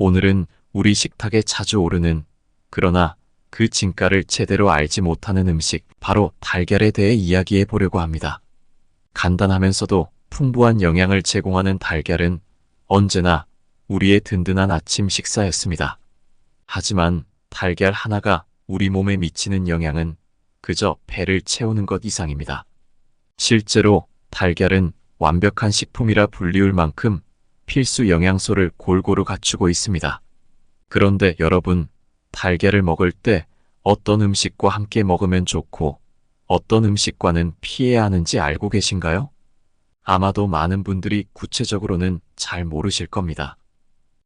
오늘은 우리 식탁에 자주 오르는, 그러나 그 진가를 제대로 알지 못하는 음식, 바로 달걀에 대해 이야기해 보려고 합니다. 간단하면서도 풍부한 영양을 제공하는 달걀은 언제나 우리의 든든한 아침 식사였습니다. 하지만 달걀 하나가 우리 몸에 미치는 영향은 그저 배를 채우는 것 이상입니다. 실제로 달걀은 완벽한 식품이라 불리울 만큼 필수 영양소를 골고루 갖추고 있습니다. 그런데 여러분, 달걀을 먹을 때 어떤 음식과 함께 먹으면 좋고 어떤 음식과는 피해야 하는지 알고 계신가요? 아마도 많은 분들이 구체적으로는 잘 모르실 겁니다.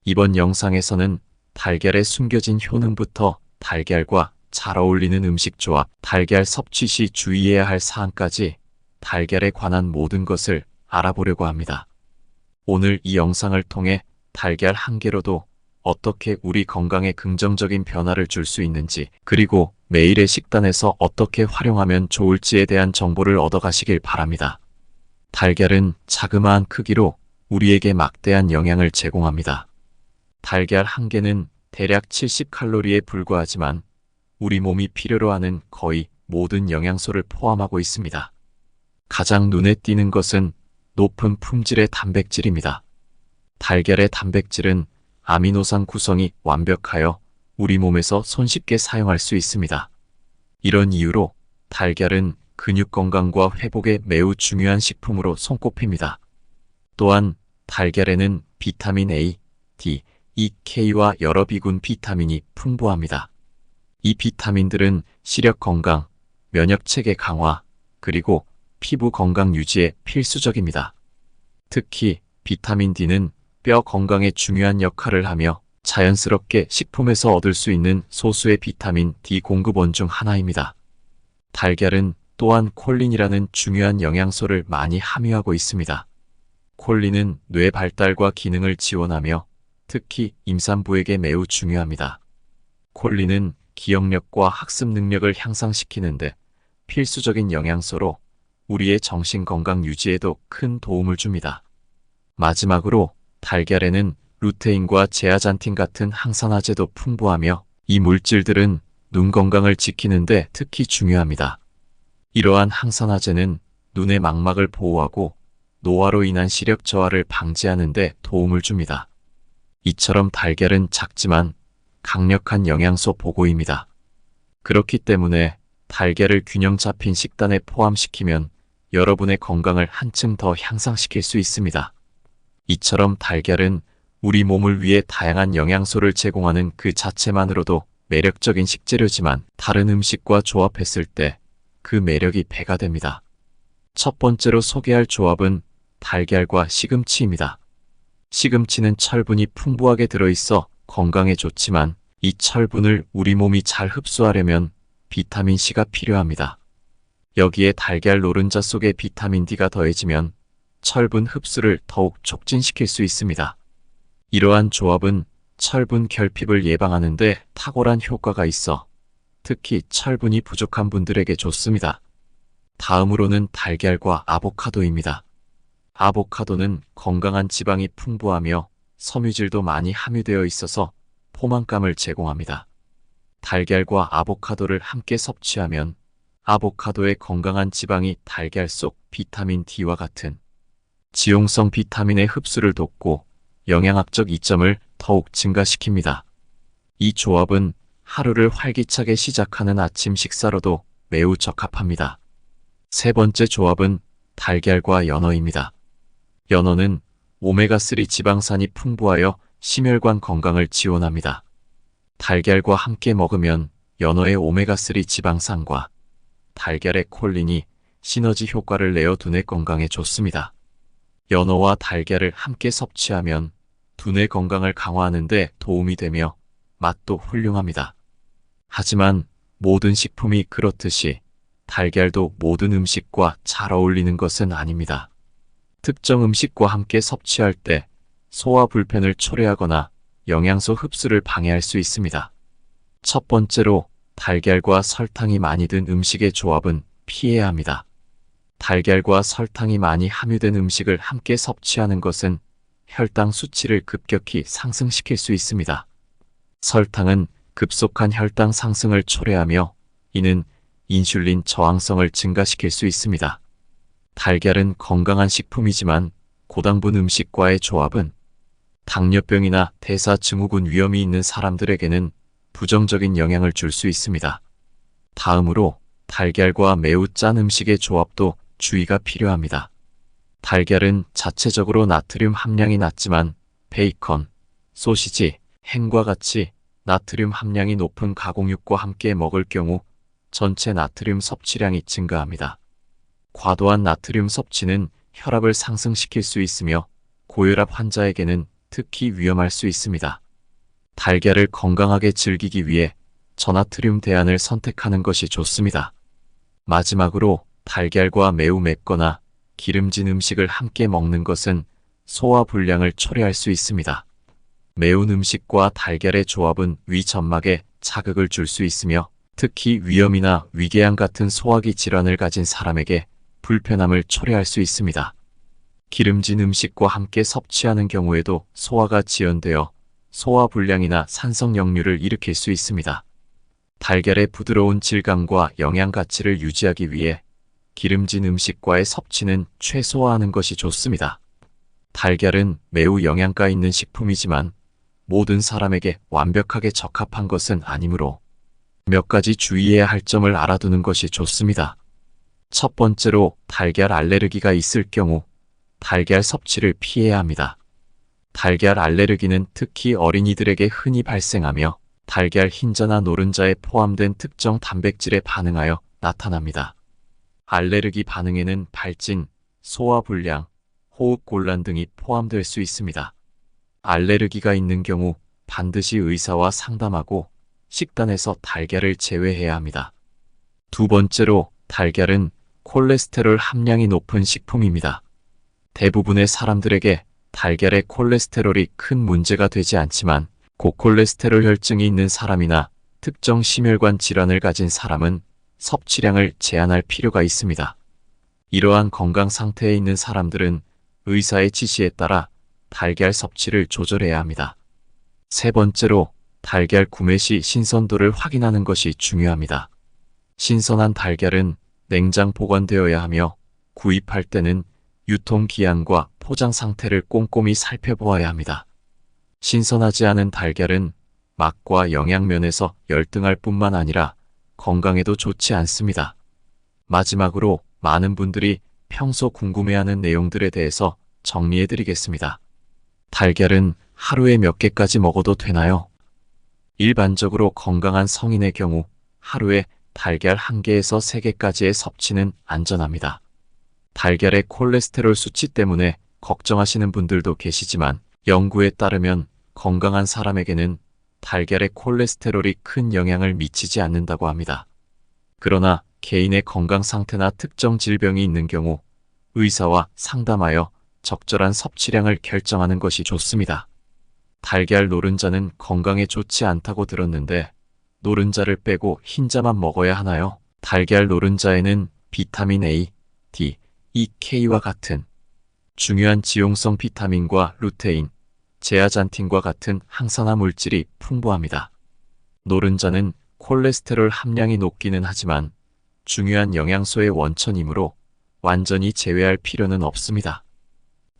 이번 영상에서는 달걀의 숨겨진 효능부터 달걀과 잘 어울리는 음식 조합, 달걀 섭취 시 주의해야 할 사항까지 달걀에 관한 모든 것을 알아보려고 합니다. 오늘 이 영상을 통해 달걀 한 개로도 어떻게 우리 건강에 긍정적인 변화를 줄 수 있는지, 그리고 매일의 식단에서 어떻게 활용하면 좋을지에 대한 정보를 얻어가시길 바랍니다. 달걀은 자그마한 크기로 우리에게 막대한 영양을 제공합니다. 달걀 한 개는 대략 70칼로리에 불과하지만 우리 몸이 필요로 하는 거의 모든 영양소를 포함하고 있습니다. 가장 눈에 띄는 것은 높은 품질의 단백질입니다. 달걀의 단백질은 아미노산 구성이 완벽하여 우리 몸에서 손쉽게 사용할 수 있습니다. 이런 이유로 달걀은 근육 건강과 회복에 매우 중요한 식품으로 손꼽힙니다. 또한 달걀에는 비타민 A, D, E, K와 여러 비군 비타민이 풍부합니다. 이 비타민들은 시력 건강, 면역 체계 강화, 그리고 피부 건강 유지에 필수적입니다. 특히 비타민 D는 뼈 건강에 중요한 역할을 하며 자연스럽게 식품에서 얻을 수 있는 소수의 비타민 D 공급원 중 하나입니다. 달걀은 또한 콜린이라는 중요한 영양소를 많이 함유하고 있습니다. 콜린은 뇌 발달과 기능을 지원하며 특히 임산부에게 매우 중요합니다. 콜린은 기억력과 학습 능력을 향상시키는데 필수적인 영양소로 우리의 정신 건강 유지에도 큰 도움을 줍니다. 마지막으로 달걀에는 루테인과 제아잔틴 같은 항산화제도 풍부하며 이 물질들은 눈 건강을 지키는데 특히 중요합니다. 이러한 항산화제는 눈의 망막을 보호하고 노화로 인한 시력 저하를 방지하는 데 도움을 줍니다. 이처럼 달걀은 작지만 강력한 영양소 보고입니다. 그렇기 때문에 달걀을 균형 잡힌 식단에 포함시키면 여러분의 건강을 한층 더 향상시킬 수 있습니다. 이처럼 달걀은 우리 몸을 위해 다양한 영양소를 제공하는 그 자체만으로도 매력적인 식재료지만 다른 음식과 조합했을 때 그 매력이 배가 됩니다. 첫 번째로 소개할 조합은 달걀과 시금치입니다. 시금치는 철분이 풍부하게 들어있어 건강에 좋지만 이 철분을 우리 몸이 잘 흡수하려면 비타민C가 필요합니다. 여기에 달걀 노른자 속에 비타민 D가 더해지면 철분 흡수를 더욱 촉진시킬 수 있습니다. 이러한 조합은 철분 결핍을 예방하는 데 탁월한 효과가 있어 특히 철분이 부족한 분들에게 좋습니다. 다음으로는 달걀과 아보카도입니다. 아보카도는 건강한 지방이 풍부하며 섬유질도 많이 함유되어 있어서 포만감을 제공합니다. 달걀과 아보카도를 함께 섭취하면 아보카도의 건강한 지방이 달걀 속 비타민 D와 같은 지용성 비타민의 흡수를 돕고 영양학적 이점을 더욱 증가시킵니다. 이 조합은 하루를 활기차게 시작하는 아침 식사로도 매우 적합합니다. 세 번째 조합은 달걀과 연어입니다. 연어는 오메가3 지방산이 풍부하여 심혈관 건강을 지원합니다. 달걀과 함께 먹으면 연어의 오메가3 지방산과 달걀의 콜린이 시너지 효과를 내어 두뇌 건강에 좋습니다. 연어와 달걀을 함께 섭취하면 두뇌 건강을 강화하는 데 도움이 되며 맛도 훌륭합니다. 하지만 모든 식품이 그렇듯이 달걀도 모든 음식과 잘 어울리는 것은 아닙니다. 특정 음식과 함께 섭취할 때 소화 불편을 초래하거나 영양소 흡수를 방해할 수 있습니다. 첫 번째로 달걀과 설탕이 많이 든 음식의 조합은 피해야 합니다. 달걀과 설탕이 많이 함유된 음식을 함께 섭취하는 것은 혈당 수치를 급격히 상승시킬 수 있습니다. 설탕은 급속한 혈당 상승을 초래하며 이는 인슐린 저항성을 증가시킬 수 있습니다. 달걀은 건강한 식품이지만 고당분 음식과의 조합은 당뇨병이나 대사증후군 위험이 있는 사람들에게는 부정적인 영향을 줄 수 있습니다. 다음으로 달걀과 매우 짠 음식의 조합도 주의가 필요합니다. 달걀은 자체적으로 나트륨 함량이 낮지만 베이컨, 소시지, 햄과 같이 나트륨 함량이 높은 가공육과 함께 먹을 경우 전체 나트륨 섭취량이 증가합니다. 과도한 나트륨 섭취는 혈압을 상승시킬 수 있으며 고혈압 환자에게는 특히 위험할 수 있습니다. 달걀을 건강하게 즐기기 위해 저나트륨 대안을 선택하는 것이 좋습니다. 마지막으로 달걀과 매우 맵거나 기름진 음식을 함께 먹는 것은 소화 불량을 초래할 수 있습니다. 매운 음식과 달걀의 조합은 위 점막에 자극을 줄 수 있으며 특히 위염이나 위궤양 같은 소화기 질환을 가진 사람에게 불편함을 초래할 수 있습니다. 기름진 음식과 함께 섭취하는 경우에도 소화가 지연되어 소화 불량이나 산성 역류를 일으킬 수 있습니다. 달걀의 부드러운 질감과 영양 가치를 유지하기 위해 기름진 음식과의 섭취는 최소화하는 것이 좋습니다. 달걀은 매우 영양가 있는 식품이지만 모든 사람에게 완벽하게 적합한 것은 아니므로 몇 가지 주의해야 할 점을 알아두는 것이 좋습니다. 첫 번째로 달걀 알레르기가 있을 경우 달걀 섭취를 피해야 합니다. 달걀 알레르기는 특히 어린이들에게 흔히 발생하며 달걀 흰자나 노른자에 포함된 특정 단백질에 반응하여 나타납니다. 알레르기 반응에는 발진, 소화불량, 호흡곤란 등이 포함될 수 있습니다. 알레르기가 있는 경우 반드시 의사와 상담하고 식단에서 달걀을 제외해야 합니다. 두 번째로 달걀은 콜레스테롤 함량이 높은 식품입니다. 대부분의 사람들에게 달걀의 콜레스테롤이 큰 문제가 되지 않지만 고콜레스테롤 혈증이 있는 사람이나 특정 심혈관 질환을 가진 사람은 섭취량을 제한할 필요가 있습니다. 이러한 건강 상태에 있는 사람들은 의사의 지시에 따라 달걀 섭취를 조절해야 합니다. 세 번째로 달걀 구매 시 신선도를 확인하는 것이 중요합니다. 신선한 달걀은 냉장 보관되어야 하며 구입할 때는 유통기한과 포장 상태를 꼼꼼히 살펴보아야 합니다. 신선하지 않은 달걀은 맛과 영양면에서 열등할 뿐만 아니라 건강에도 좋지 않습니다. 마지막으로 많은 분들이 평소 궁금해하는 내용들에 대해서 정리해드리겠습니다. 달걀은 하루에 몇 개까지 먹어도 되나요? 일반적으로 건강한 성인의 경우 하루에 달걀 1개에서 3개까지의 섭취는 안전합니다. 달걀의 콜레스테롤 수치 때문에 걱정하시는 분들도 계시지만 연구에 따르면 건강한 사람에게는 달걀의 콜레스테롤이 큰 영향을 미치지 않는다고 합니다. 그러나 개인의 건강 상태나 특정 질병이 있는 경우 의사와 상담하여 적절한 섭취량을 결정하는 것이 좋습니다. 달걀 노른자는 건강에 좋지 않다고 들었는데 노른자를 빼고 흰자만 먹어야 하나요? 달걀 노른자에는 비타민 A, D, E, K와 같은 중요한 지용성 비타민과 루테인, 제아잔틴과 같은 항산화 물질이 풍부합니다. 노른자는 콜레스테롤 함량이 높기는 하지만 중요한 영양소의 원천이므로 완전히 제외할 필요는 없습니다.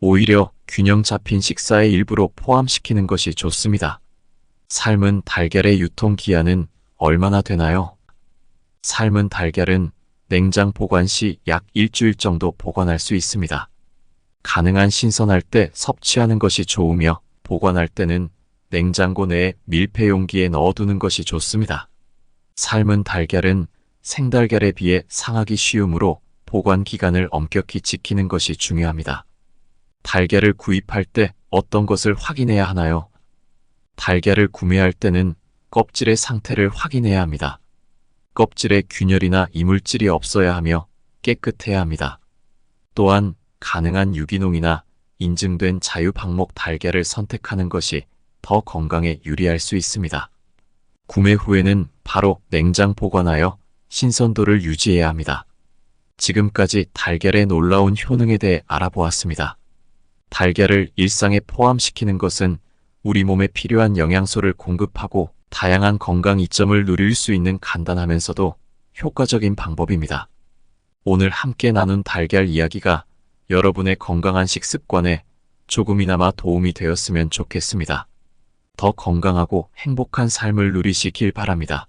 오히려 균형 잡힌 식사의 일부로 포함시키는 것이 좋습니다. 삶은 달걀의 유통기한은 얼마나 되나요? 삶은 달걀은 냉장 보관 시 약 일주일 정도 보관할 수 있습니다. 가능한 신선할 때 섭취하는 것이 좋으며 보관할 때는 냉장고 내에 밀폐 용기에 넣어두는 것이 좋습니다. 삶은 달걀은 생달걀에 비해 상하기 쉬우므로 보관 기간을 엄격히 지키는 것이 중요합니다. 달걀을 구입할 때 어떤 것을 확인해야 하나요? 달걀을 구매할 때는 껍질의 상태를 확인해야 합니다. 껍질에 균열이나 이물질이 없어야 하며 깨끗해야 합니다. 또한 가능한 유기농이나 인증된 자유방목 달걀을 선택하는 것이 더 건강에 유리할 수 있습니다. 구매 후에는 바로 냉장 보관하여 신선도를 유지해야 합니다. 지금까지 달걀의 놀라운 효능에 대해 알아보았습니다. 달걀을 일상에 포함시키는 것은 우리 몸에 필요한 영양소를 공급하고 다양한 건강 이점을 누릴 수 있는 간단하면서도 효과적인 방법입니다. 오늘 함께 나눈 달걀 이야기가 여러분의 건강한 식습관에 조금이나마 도움이 되었으면 좋겠습니다. 더 건강하고 행복한 삶을 누리시길 바랍니다.